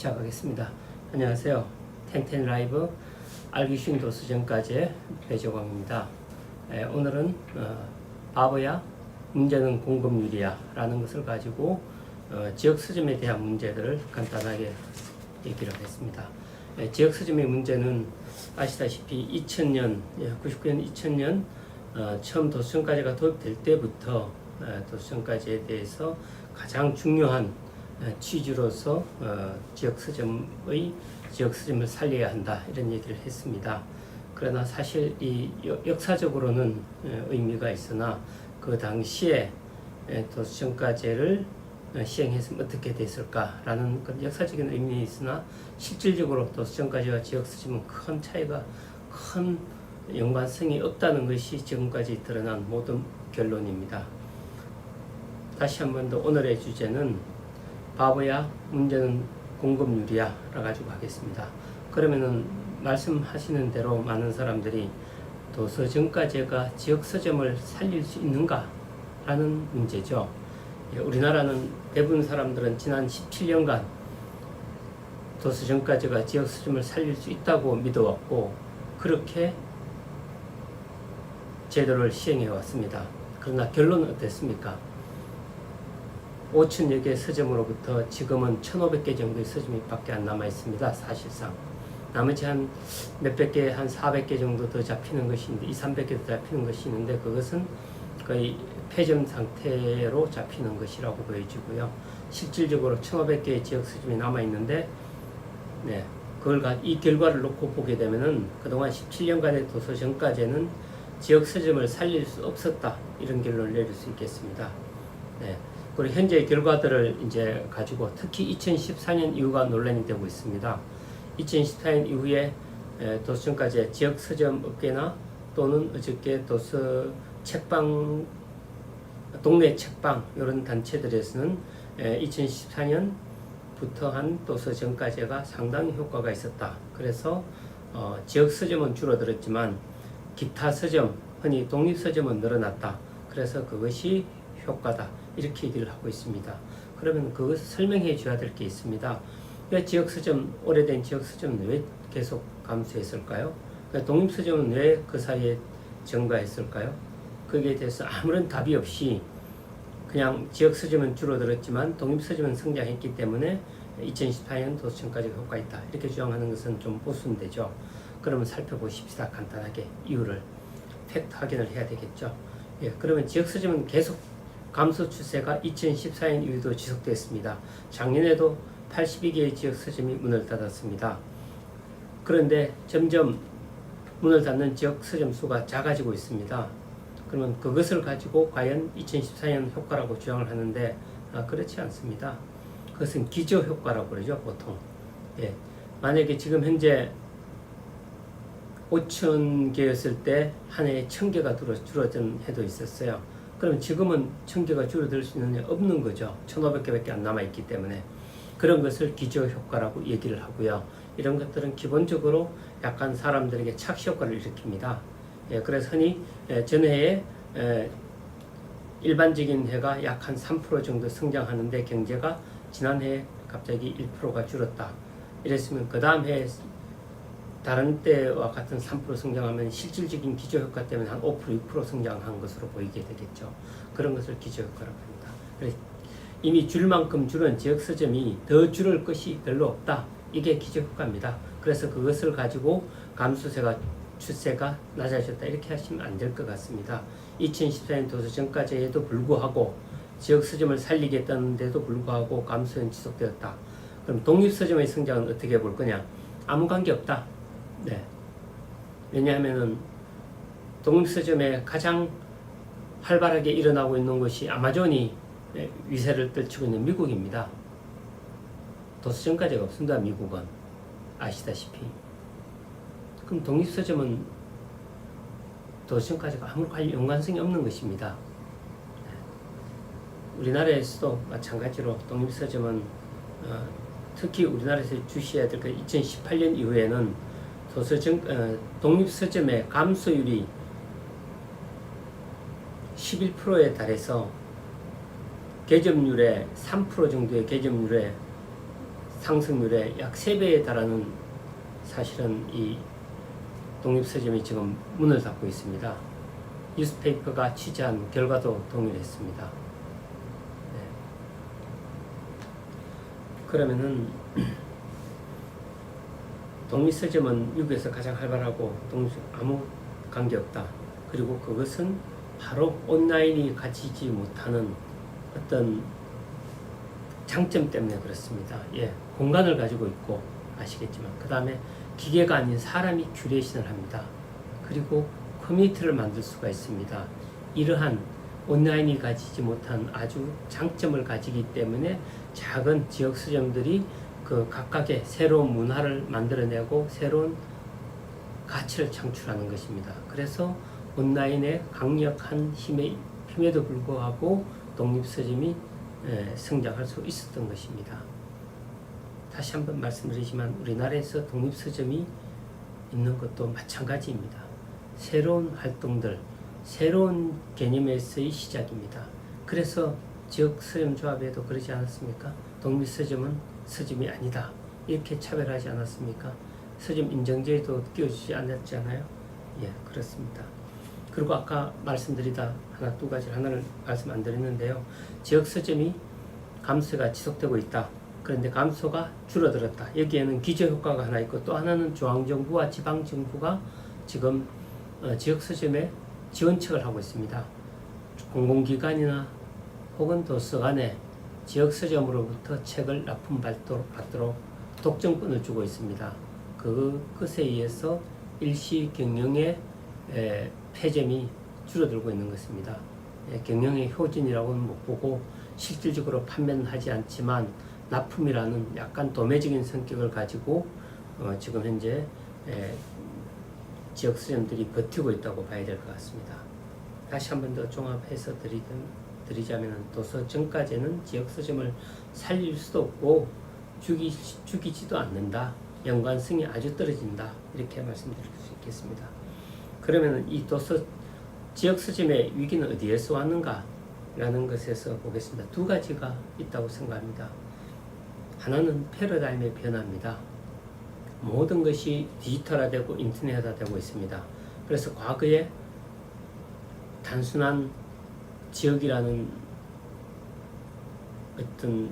시작하겠습니다. 안녕하세요. 텐텐라이브 알기 쉬운 도서전까지의 배재광입니다. 오늘은 바보야? 문제는 공급률이야? 라는 것을 가지고 지역 서점에 대한 문제들을 간단하게 얘기를 하겠습니다. 지역 서점의 문제는 아시다시피 99년, 2000년 처음 도서정가제가 도입될 때부터 도서정가제에 대해서 가장 중요한 취지로서 지역 서점을 살려야 한다 이런 얘기를 했습니다. 그러나 사실 이 역사적으로는 의미가 있으나 그 당시에 도서정가제를 시행했으면 어떻게 됐을까라는 역사적인 의미는 있으나 실질적으로 도서정가제와 지역 서점은 큰 연관성이 없다는 것이 지금까지 드러난 모든 결론입니다. 다시 한 번 더 오늘의 주제는 바보야? 문제는 공급률이야? 라 가지고 하겠습니다. 그러면은 말씀하시는 대로 많은 사람들이 도서정가제가 지역 서점을 살릴 수 있는가? 라는 문제죠. 우리나라는 대부분 사람들은 지난 17년간 도서정가제가 지역 서점을 살릴 수 있다고 믿어왔고 그렇게 제도를 시행해 왔습니다. 그러나 결론은 어땠습니까? 5천여 개 서점으로부터 지금은 1,500개 정도의 서점이 밖에 안 남아 있습니다. 사실상 나머지 한 몇백 개, 한 400개 정도 더 잡히는 것이 있는데 200~300개 더 잡히는 것이 있는데 그것은 거의 폐점 상태로 잡히는 것이라고 보여지고요. 실질적으로 1,500개의 지역 서점이 남아 있는데 이 결과를 놓고 보게 되면은 그동안 17년간의 도서정가제는 지역 서점을 살릴 수 없었다 이런 결론을 내릴 수 있겠습니다. 그리고 현재의 결과들을 이제 가지고 특히 2014년 이후가 논란이 되고 있습니다. 2014년 이후에 도서정가제 지역 서점 업계나 또는 어저께 동네 책방 이런 단체들에서는 2014년부터 한 도서정가제가 상당히 효과가 있었다. 그래서 지역 서점은 줄어들었지만 기타 서점, 흔히 독립서점은 늘어났다. 그래서 그것이 효과다. 이렇게 얘기를 하고 있습니다. 그러면 그것을 설명해 줘야 될 게 있습니다. 왜 오래된 지역서점은 왜 계속 감소했을까요? 독립서점은 왜 그 사이에 증가했을까요? 거기에 대해서 아무런 답이 없이 그냥 지역서점은 줄어들었지만 독립서점은 성장했기 때문에 2014년 도서정가제 효과가 있다. 이렇게 주장하는 것은 좀 보수되죠. 그러면 살펴보십시다. 간단하게 이유를 팩트 확인을 해야 되겠죠. 그러면 지역서점은 계속 감소 추세가 2014년 이후도 지속됐습니다. 작년에도 82개의 지역서점이 문을 닫았습니다. 그런데 점점 문을 닫는 지역서점 수가 작아지고 있습니다. 그러면 그것을 가지고 과연 2014년 효과라고 주장을 하는데 그렇지 않습니다. 그것은 기저효과라고 그러죠. 보통. 만약에 지금 현재 5,000개였을 때 한 해에 1,000개가 줄어든 해도 있었어요. 그럼 지금은 1,000개가 줄어들 수 있느냐? 없는 거죠. 1,500개밖에 안 남아있기 때문에. 그런 것을 기저효과라고 얘기를 하고요. 이런 것들은 기본적으로 약간 사람들에게 착시효과를 일으킵니다. 그래서 흔히 전해에 일반적인 해가 약 한 3% 정도 성장하는데 경제가 지난해에 갑자기 1%가 줄었다. 이랬으면 그 다음 해에 다른 때와 같은 3% 성장하면 실질적인 기저효과 때문에 한 5%, 6% 성장한 것으로 보이게 되겠죠. 그런 것을 기저효과라고 합니다. 그래서 이미 줄 만큼 줄은 지역서점이 더 줄을 것이 별로 없다. 이게 기저효과입니다. 그래서 그것을 가지고 추세가 낮아졌다. 이렇게 하시면 안 될 것 같습니다. 2014년 도서정가제에도 불구하고 지역서점을 살리겠다는데도 불구하고 감소는 지속되었다. 그럼 독립서점의 성장은 어떻게 볼 거냐? 아무 관계 없다. 왜냐하면은 독립서점에 가장 활발하게 일어나고 있는 것이 아마존이 위세를 떨치고 있는 미국입니다. 도서정가제가 없습니다. 미국은 아시다시피. 그럼 독립서점은 도서정가제가 아무런 연관성이 없는 것입니다. 우리나라에서도 마찬가지로 독립서점은 특히 우리나라에서 주시해야 될 것 2018년 이후에는 독립서점의 감소율이 11%에 달해서 개점률의 3% 정도의 개점률에 상승률의 약 3배에 달하는 사실은 이 독립서점이 지금 문을 닫고 있습니다. 뉴스페이퍼가 취재한 결과도 동일했습니다. 네. 그러면은 독립서점은 미국에서 가장 활발하고 아무 관계없다. 그리고 그것은 바로 온라인이 가지지 못하는 어떤 장점 때문에 그렇습니다. 예, 공간을 가지고 있고 아시겠지만 그 다음에 기계가 아닌 사람이 큐레이션을 합니다. 그리고 커뮤니티를 만들 수가 있습니다. 이러한 온라인이 가지지 못한 아주 장점을 가지기 때문에 작은 지역 서점들이 그 각각의 새로운 문화를 만들어내고 새로운 가치를 창출하는 것입니다. 그래서 온라인의 강력한 힘에도 불구하고 독립서점이 성장할 수 있었던 것입니다. 다시 한번 말씀드리지만 우리나라에서 독립서점이 있는 것도 마찬가지입니다. 새로운 활동들, 새로운 개념에서의 시작입니다. 그래서 지역서점조합에도 그러지 않았습니까? 독립서점은 서점이 아니다. 이렇게 차별하지 않았습니까? 서점 인정제도 끼워주지 않았잖아요. 예, 그렇습니다. 그리고 아까 말씀드리다 두 가지를 하나를 말씀 안 드렸는데요. 지역 서점이 감소가 지속되고 있다. 그런데 감소가 줄어들었다. 여기에는 기저효과가 하나 있고 또 하나는 중앙정부와 지방정부가 지금 지역 서점에 지원책을 하고 있습니다. 공공기관이나 혹은 도서관에 지역 서점으로부터 책을 납품받도록 독점권을 주고 있습니다. 그것에 의해서 일시 경영의 폐점이 줄어들고 있는 것입니다. 경영의 효진이라고는 못 보고 실질적으로 판매는 하지 않지만 납품이라는 약간 도매적인 성격을 가지고 지금 현재 지역 서점들이 버티고 있다고 봐야 될 것 같습니다. 다시 한 번 더 종합해서 드리자면 도서 전까지는 지역 서점을 살릴 수도 없고 죽이지도 않는다. 연관성이 아주 떨어진다. 이렇게 말씀드릴 수 있겠습니다. 그러면 이 지역 서점의 위기는 어디에서 왔는가? 라는 것에서 보겠습니다. 두 가지가 있다고 생각합니다. 하나는 패러다임의 변화입니다. 모든 것이 디지털화되고 인터넷화되고 있습니다. 그래서 과거에 단순한 지역이라는 어떤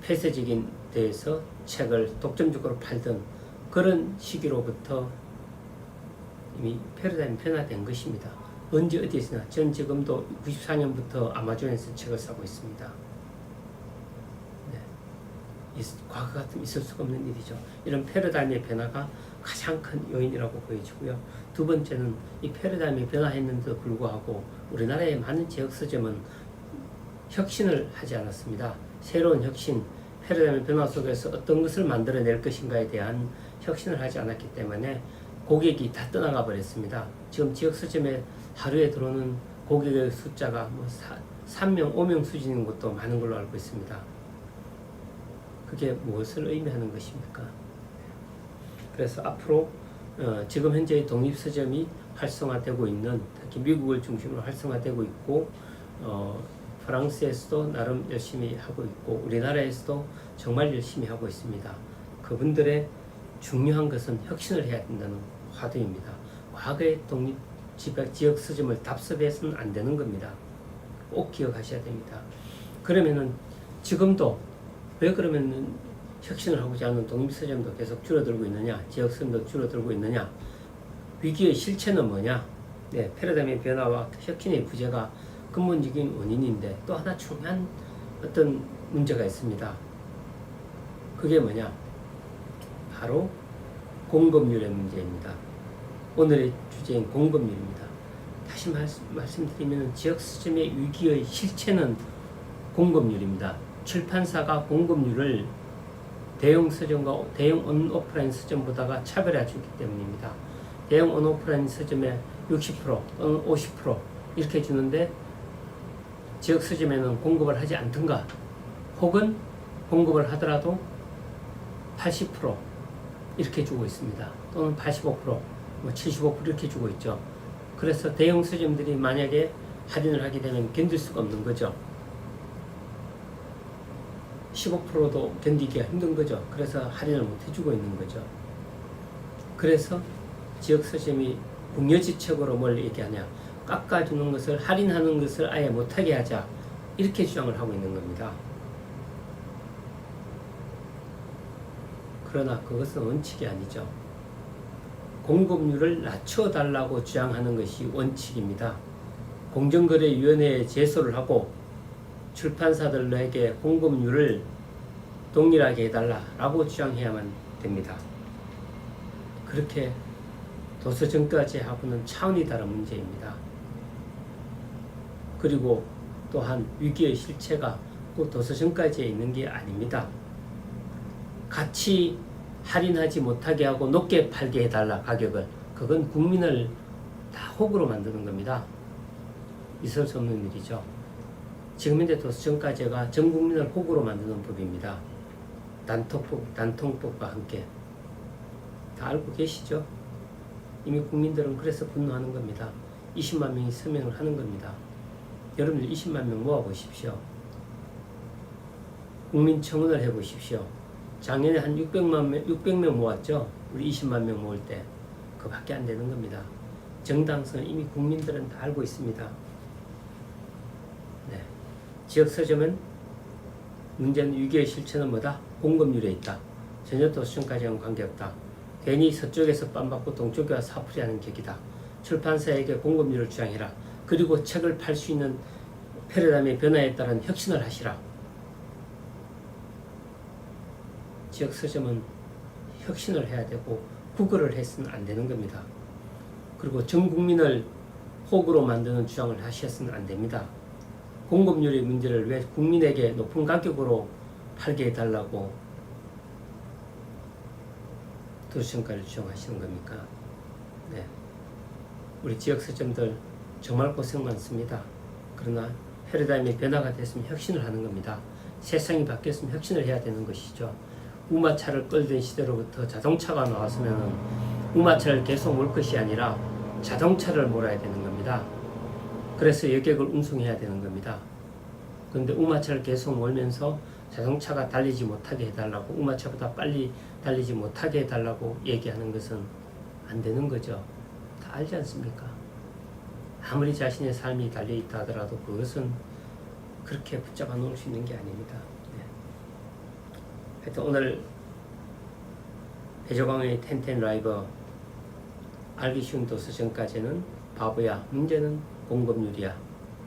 폐쇄적인 데에서 책을 독점적으로 팔던 그런 시기로부터 이미 패러다임이 변화된 것입니다. 언제 어디에서나 전 지금도 94년부터 아마존에서 책을 사고 있습니다. 네. 과거 같으면 있을 수가 없는 일이죠. 이런 패러다임의 변화가 가장 큰 요인이라고 보여지고요. 두 번째는 이 패러다임이 변화했는데도 불구하고 우리나라의 많은 지역 서점은 혁신을 하지 않았습니다. 새로운 혁신, 패러다임의 변화 속에서 어떤 것을 만들어낼 것인가에 대한 혁신을 하지 않았기 때문에 고객이 다 떠나가 버렸습니다. 지금 지역 서점에 하루에 들어오는 고객의 숫자가 3명, 5명 수준인 것도 많은 걸로 알고 있습니다. 그게 무엇을 의미하는 것입니까? 그래서 앞으로 지금 현재 독립서점이 활성화되고 있는, 특히 미국을 중심으로 활성화되고 있고 프랑스에서도 나름 열심히 하고 있고 우리나라에서도 정말 열심히 하고 있습니다. 그분들의 중요한 것은 혁신을 해야 된다는 화두입니다. 과거의 지역 서점을 답습해서는 안 되는 겁니다. 꼭 기억하셔야 됩니다. 그러면은 지금도 왜 그러면은 혁신을 하고자 하는 독립서점도 계속 줄어들고 있느냐, 지역 서점도 줄어들고 있느냐, 위기의 실체는 뭐냐? 네, 패러다임의 변화와 혁신의 부재가 근본적인 원인인데 또 하나 중요한 어떤 문제가 있습니다. 그게 뭐냐? 바로 공급률의 문제입니다. 오늘의 주제인 공급률입니다. 다시 말씀드리면 지역 서점의 위기의 실체는 공급률입니다. 출판사가 공급률을 대형 서점과 대형 온오프라인 서점보다가 차별해 주기 때문입니다. 대형 온오프라인 서점에 60% 또는 50% 이렇게 주는데 지역 서점에는 공급을 하지 않든가 혹은 공급을 하더라도 80% 이렇게 주고 있습니다. 또는 85%, 75% 이렇게 주고 있죠. 그래서 대형 서점들이 만약에 할인을 하게 되면 견딜 수가 없는 거죠. 15%도 견디기가 힘든 거죠. 그래서 할인을 못 해주고 있는 거죠. 그래서 지역서점이 궁여지책으로 뭘 얘기하냐, 깎아주는 것을, 할인하는 것을 아예 못하게 하자, 이렇게 주장을 하고 있는 겁니다. 그러나 그것은 원칙이 아니죠. 공급률을 낮춰달라고 주장하는 것이 원칙입니다. 공정거래위원회에 제소를 하고 출판사들에게 공급률을 동일하게 해달라고 주장해야만 됩니다. 그렇게 도서정가제하고는 차원이 다른 문제입니다. 그리고 또한 위기의 실체가 꼭 도서정가제에 있는 게 아닙니다. 같이 할인하지 못하게 하고 높게 팔게 해달라, 가격을. 그건 국민을 다 호구로 만드는 겁니다. 있을 수 없는 일이죠. 지금 현재 도서정가제가 전 국민을 호구로 만드는 법입니다. 단통법과 함께. 다 알고 계시죠? 이미 국민들은 그래서 분노하는 겁니다. 20만 명이 서명을 하는 겁니다. 여러분들 20만 명 모아보십시오. 국민청원을 해보십시오. 작년에 한 600명 모았죠? 우리 20만 명 모을 때. 그밖에 안 되는 겁니다. 정당성은 이미 국민들은 다 알고 있습니다. 네. 지역서점은 문제는 위기의 실체는 뭐다? 공급률에 있다. 전혀 도서정가제와는 관계없다. 괜히 서쪽에서 빰받고 동쪽에 와서 사풀이하는 격이다. 출판사에게 공급률을 주장해라. 그리고 책을 팔 수 있는 패러다임의 변화에 따른 혁신을 하시라. 지역 서점은 혁신을 해야 되고 구걸을 해서는 안 되는 겁니다. 그리고 전 국민을 호구로 만드는 주장을 하셔서는 안 됩니다. 공급률의 문제를 왜 국민에게 높은 가격으로 팔게 해달라고 도서정가를 주장하시는 겁니까? 네. 우리 지역 서점들 정말 고생 많습니다. 그러나 패러다임의 변화가 됐으면 혁신을 하는 겁니다. 세상이 바뀌었으면 혁신을 해야 되는 것이죠. 우마차를 끌던 시대로부터 자동차가 나왔으면 우마차를 계속 몰 것이 아니라 자동차를 몰아야 되는 겁니다. 그래서 여객을 운송해야 되는 겁니다. 그런데 우마차를 계속 몰면서 자동차가 달리지 못하게 해달라고, 우마차보다 빨리 달리지 못하게 해달라고 얘기하는 것은 안 되는 거죠. 다 알지 않습니까? 아무리 자신의 삶이 달려있다 하더라도 그것은 그렇게 붙잡아 놓을 수 있는 게 아닙니다. 네. 하여튼 오늘 배조광의 텐텐 라이브 알기 쉬운 도서정가제는 바보야, 문제는 공급률이야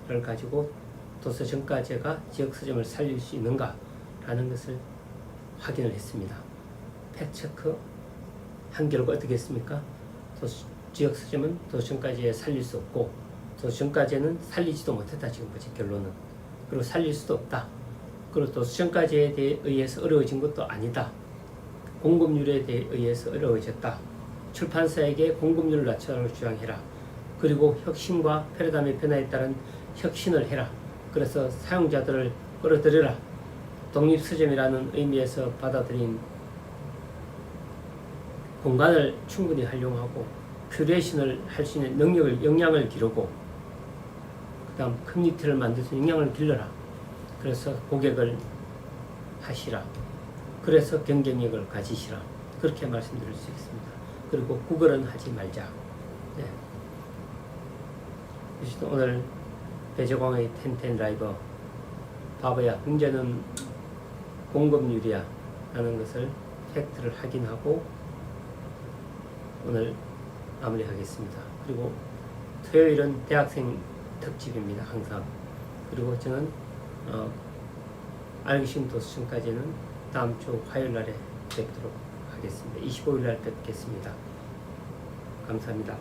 를 가지고 도서정가제가 지역서점을 살릴 수 있는가 라는 것을 확인을 했습니다. 팩트체크 한 결과 어떻게 했습니까? 지역서점은 도서정가제에 살릴 수 없고 도서정가제는 살리지도 못했다. 지금까지 결론은. 그리고 살릴 수도 없다. 그리고 도서정가제에 의해서 어려워진 것도 아니다. 공급률에 의해서 어려워졌다. 출판사에게 공급률을 낮춰라고 주장해라. 그리고 혁신과 패러다임의 변화에 따른 혁신을 해라. 그래서 사용자들을 끌어들여라. 독립서점이라는 의미에서 받아들인 공간을 충분히 활용하고 큐레이션을 할 수 있는 능력을, 역량을 기르고 그 다음 커뮤니티를 만들어서 역량을 길러라. 그래서 고객을 하시라. 그래서 경쟁력을 가지시라. 그렇게 말씀드릴 수 있습니다. 그리고 구걸은 하지 말자. 네. 오늘 배재광의 텐텐 라이브 바보야, 문제는 공급률이야 라는 것을 팩트를 확인하고 오늘 마무리하겠습니다. 그리고 토요일은 대학생 특집입니다. 항상. 그리고 저는 알기 쉬운 도서정가제는 다음 주 화요일 날에 뵙도록 하겠습니다. 25일 날 뵙겠습니다. 감사합니다.